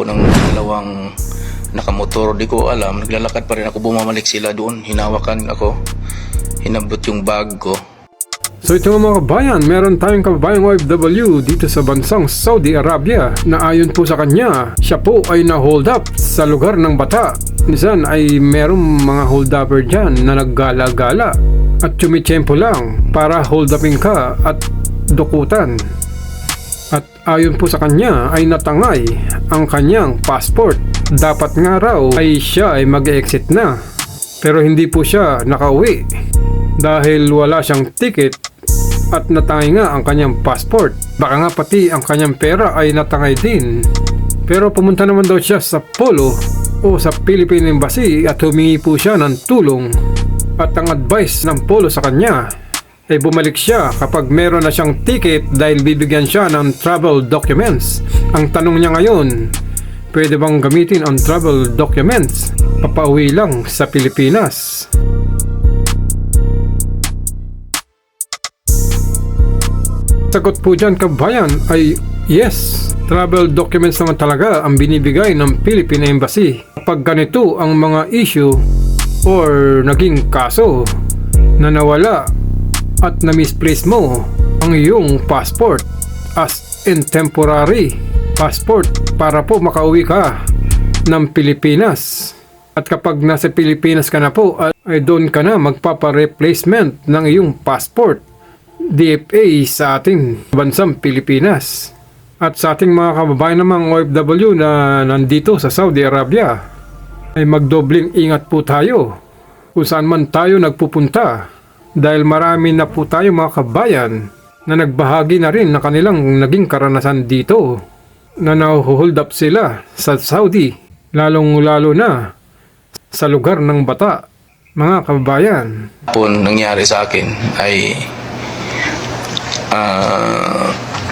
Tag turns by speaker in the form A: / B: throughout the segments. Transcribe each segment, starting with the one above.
A: ako ng dalawang nakamotor, di ko alam, naglalakad pa rin ako, bumamalik sila doon, hinawakan ako, hinabot yung bag ko.
B: So ito mga kabayan, meron tayong kababayang OFW dito sa bansang Saudi Arabia na ayon po sa kanya, siya po ay na-hold up sa lugar ng Bata. Minsan ay merong mga hold upper dyan na naggala-gala at tumitsempo lang para hold upin ka at dukutan. At ayon po sa kanya ay natangay ang kanyang passport. Dapat nga raw ay siya ay mag-exit na, pero hindi po siya nakauwi dahil wala siyang ticket at natangay nga ang kanyang passport. Baka nga pati ang kanyang pera ay natangay din. Pero pumunta naman daw siya sa Polo o sa Philippine Embassy at humingi po siya ng tulong. At ang advice ng Polo sa kanya ay bumalik siya kapag meron na siyang ticket dahil bibigyan siya ng travel documents. Ang tanong niya ngayon, pwede bang gamitin ang travel documents papauwi lang sa Pilipinas? Sagot po dyan kabayan ay yes. Travel documents naman talaga ang binibigay ng Philippine Embassy kapag ganito ang mga issue or naging kaso na nawala at na-misplace mo ang iyong passport as in temporary passport para po makauwi ka ng Pilipinas. At kapag nasa Pilipinas ka na po ay doon ka na magpapa-replacement ng iyong passport DFA sa ating bansang Pilipinas. At sa ating mga kababayan namang OFW na nandito sa Saudi Arabia ay magdobling ingat po tayo kung saan man tayo nagpupunta dahil marami na po tayo mga kabayan na nagbahagi na rin na kanilang naging karanasan dito na nahuhold up sila sa Saudi, lalong lalo na sa lugar ng Bata. Mga kababayan,
A: Nangyari sa akin ay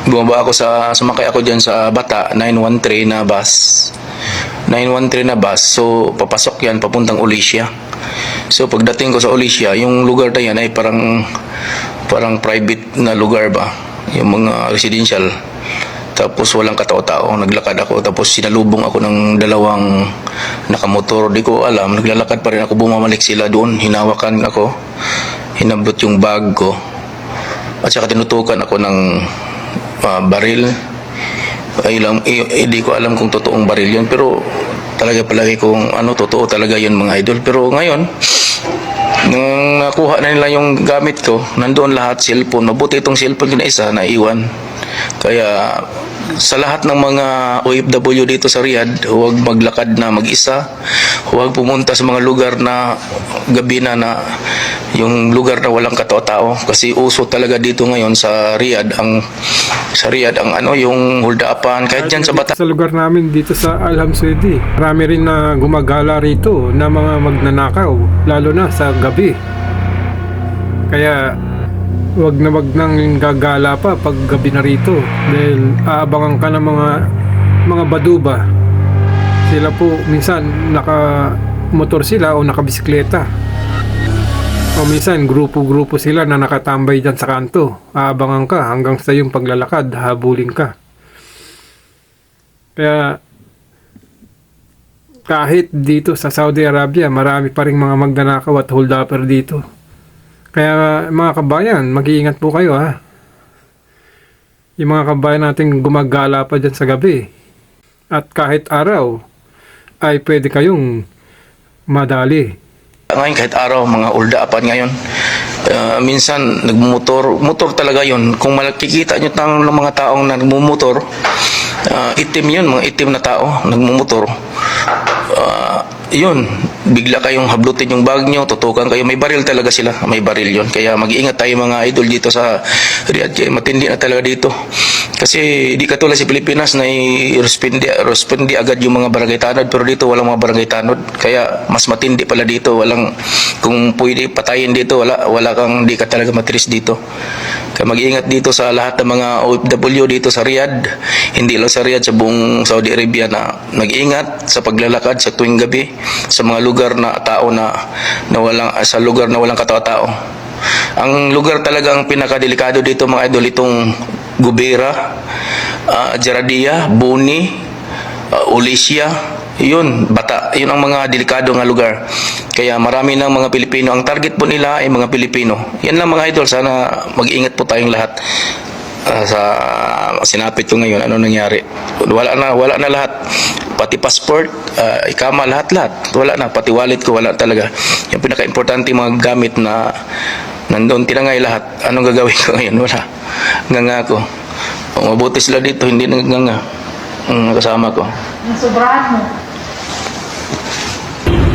A: bumaba ako sumakay ako dyan sa Bata 913 na bus. 913 na bus. So papasok yan papuntang Ulisya. So pagdating ko sa Ulisya, yung lugar na yan ay parang private na lugar ba, yung mga residential. Tapos walang katao-tao, naglakad ako, tapos sinalubong ako ng dalawang nakamotor, di ko alam, naglalakad pa rin ako, bumamalik sila doon, hinawakan ako, hinabot yung bag ko, at saka tinutukan ako ng baril. Hindi ko alam kung totoong baril yun, pero talaga palagi kung totoo talaga yun mga idol. Pero ngayon, nung nakuha na nila yung gamit ko, nandoon lahat, cellphone. Mabuti itong cellphone ko na isa, naiwan. Kaya sa lahat ng mga OFW dito sa Riyadh, huwag maglakad na mag-isa, huwag pumunta sa mga lugar na gabi na yung lugar na walang katao-tao, kasi uso talaga dito ngayon sa Riyadh ang yung hold-upan kahit dyan sa Bata.
B: Sa lugar namin dito sa Al Hamsudi, marami rin na gumagala rito na mga magnanakaw, lalo na sa gabi. Kaya wag nang gagala pa pag gabi na rito dahil aabangan ka ng mga baduba. Sila po minsan naka-motor sila o naka-bisikleta, o minsan grupo-grupo sila na nakatambay dyan sa kanto. Aabangan ka hanggang sa yung paglalakad, habulin ka. Kaya kahit dito sa Saudi Arabia, marami pa rin mga magnanakaw at hold-upper dito. Kaya mga kabayan, mag-iingat po kayo ha. Yung mga kabayan natin gumagala pa dyan sa gabi. At kahit araw, ay pwede kayong madali.
A: Ngayon kahit araw, mga hold-upan ngayon, minsan motor talaga yun. Kung makikita nyo ng mga taong nagmumotor, itim yun, mga itim na tao nagmumotor. Yun, bigla kayong hablutin yung bag nyo, tutukan kayo, may baril talaga sila, may baril yun. Kaya mag-iingat tayo mga idol dito sa Riyadh, kaya matindi na talaga dito. Kasi di katulad sa Pilipinas na respondi agad yung mga barangay tanod, pero dito walang mga barangay tanod, kaya mas matindi pala dito. Walang, kung pwede patayin dito, wala kang, di ka talaga matris dito. Kaya mag-iingat dito sa lahat ng mga OFW dito sa Riyadh, hindi lang sa Riyadh, sa buong Saudi Arabia, na mag-iingat sa paglalakad sa tuwing gabi sa mga lugar na tao na walang, sa lugar na walang katao-tao. Ang lugar talagang pinakadelikado dito mga idol, itong Gubera, Jaradia, Buni, Ulisya, yun, Bata, yun ang mga delikado nga lugar. Kaya marami ng mga Pilipino, ang target po nila ay mga Pilipino. Yan lang mga idol, sana mag-ingat po tayong lahat. Sa sinapit ko ngayon, ano nangyari? Wala na lahat. Pati passport, ikama, lahat. Wala na, pati wallet ko, wala talaga. Yung pinaka-importante mga gamit na nandoon, tinangay lahat. Anong gagawin ko ngayon? Wala. Nganga ko. Mabuti sila dito, hindi nanganga. Ang kasama ko.
C: Sobrahan mo.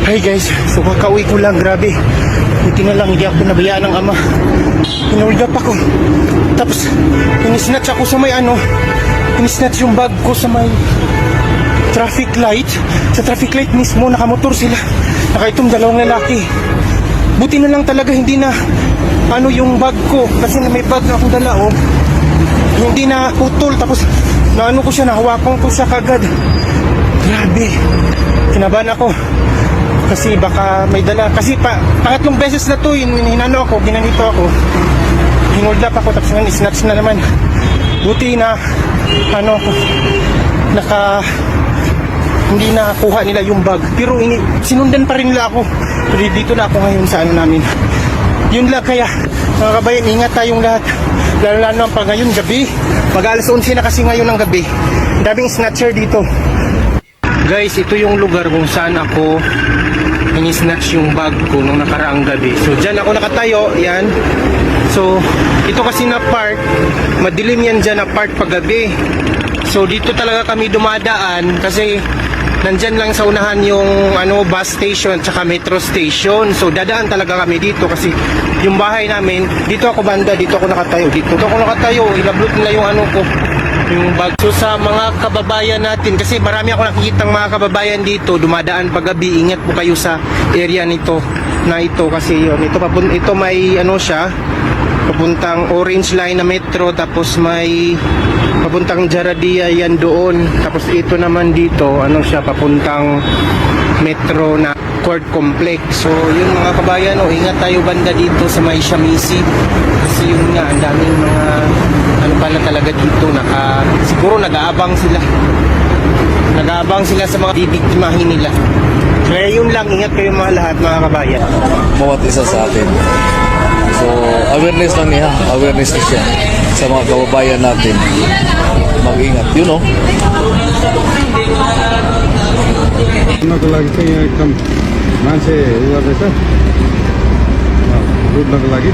D: Hi guys, so kakauwi ko lang, grabe. Buti na lang, hindi ako nabayaan ng ama. Hinold up ako. Tapos, inisnatch ako sa may inisnatch yung bag ko sa may traffic light. Sa traffic light mismo, nakamotor sila. Nakaitong dalawang lalaki. Buti na lang talaga, hindi na yung bag ko. Kasi may bag na akong dala, oh. Hindi na putol, tapos ko siya, nahawakan ko siya kagad. Grabe. Kinabahan ako. Kasi baka may dala. Kasi pangatlong beses na to, hinano ako, ginanito ako. Hinold up ako, tapos ngayon snatch na naman. Buti na, hindi nakuha nila yung bag. Pero sinundan pa rin nila ako. Pero dito na ako ngayon sa namin. Yun lang, kaya, mga kabayan, ingat tayong lahat. Lalo pa ngayon gabi. Mag-alas 11 na kasi ngayon ng gabi. Daming snatcher dito. Guys, ito yung lugar kung saan ako ini-snatch yung bag ko nung nakaraang gabi. So, dyan ako nakatayo, yan. So, ito kasi na park, madilim yan dyan na park paggabi. So, dito talaga kami dumadaan kasi nandyan lang sa unahan yung bus station tsaka metro station. So, dadaan talaga kami dito kasi yung bahay namin, dito ako banda, dito ako nakatayo. Dito ako nakatayo, inablot nila yung ko, yung bag. So sa mga kababayan natin, kasi marami ako nakikitang mga kababayan dito dumadaan paggabi, ingat po kayo sa area nito na ito kasi yun, ito may siya papuntang Orange Line na metro, tapos may papuntang Jaradia yan doon, tapos ito naman dito siya papuntang metro na court complex. So yun mga kabayan, ingat tayo banda dito sa may Shamisi kasi yun nga, ang daming mga pala talaga dito, siguro nag-aabang sila sa mga bibiktimahin nila. Kaya yun lang, ingat kayo mga lahat mga kabayan.
E: Bawat isa sa atin. So, awareness lang niya. Awareness na siya sa mga kababayan natin. Mag-ingat. You know?
B: को लागि चाहिँ यहाँ एकदम मान्छे गर्दैछ रुट्नको लागि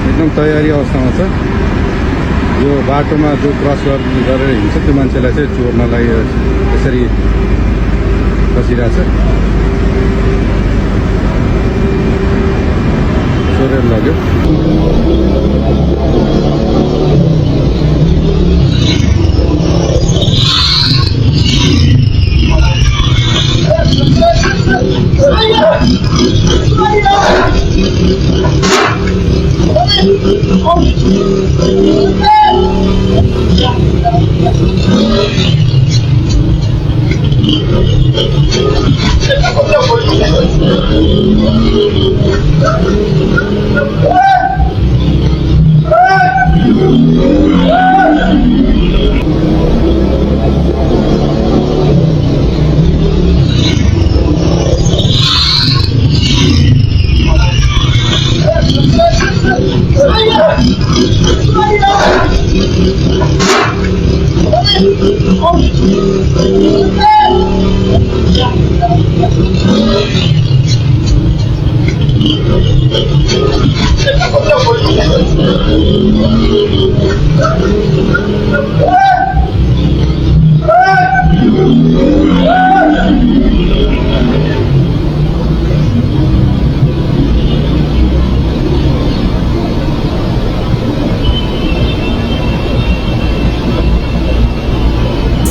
B: एकदम तयारी अवस्थामा छ। यो बाटोमा जो क्रस गरेर हिँड्छ त्यो मान्छेलाई चाहिँ चोर्नलाई यसरी बसिरहेछ, चोरेर लग्यो।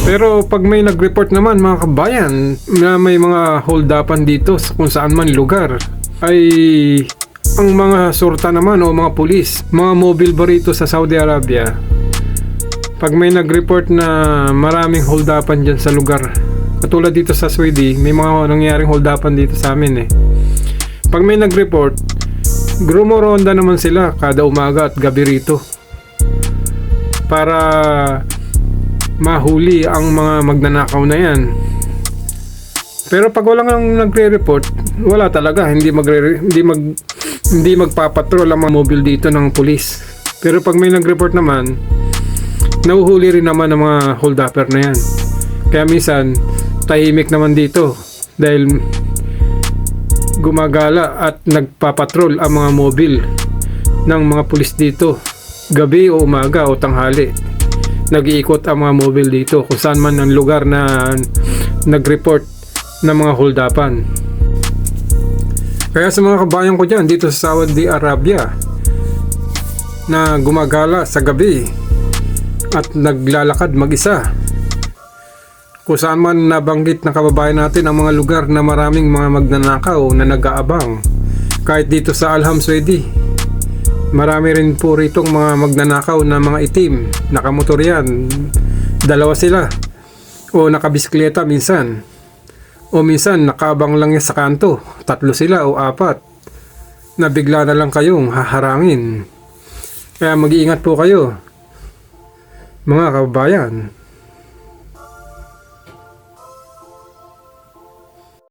B: Pero pag may nag-report naman mga kabayan na may mga hold-upan dito sa kung saan man lugar, ay ang mga surta naman o mga pulis, mga mobile barito sa Saudi Arabia, pag may nag-report na maraming hold-upan dyan sa lugar, katulad dito sa Sweden, may mga nangyaring hold-upan dito sa amin Pag may nag-report, grumoronda naman sila kada umaga at gabi rito para mahuli ang mga magnanakaw na yan. Pero pag walang nagre-report, wala talaga, hindi magpapatrol ang mga mobile dito ng pulis. Pero pag may nag-report naman, nahuhuli rin naman ang mga hold-upper na yan. Kaya minsan tahimik naman dito dahil gumagala at nagpapatrol ang mga mobile ng mga pulis dito gabi o umaga o tanghali. Nag-iikot ang mga mobile dito kung saan man ang lugar na nag-report ng mga hold-upan. Kaya sa mga kabayan ko dyan dito sa Saudi Arabia na gumagala sa gabi at naglalakad mag-isa, kung saan man nabanggit ng kababayan natin ang mga lugar na maraming mga magnanakaw na nag-aabang, kahit dito sa Al Hamswedi marami rin po ritong mga magnanakaw na mga itim, nakamotor yan, dalawa sila o nakabisikleta minsan, o minsan nakaabang lang yan sa kanto, 3 sila o 4 na bigla na lang kayong haharangin. Kaya mag-iingat po kayo mga kababayan.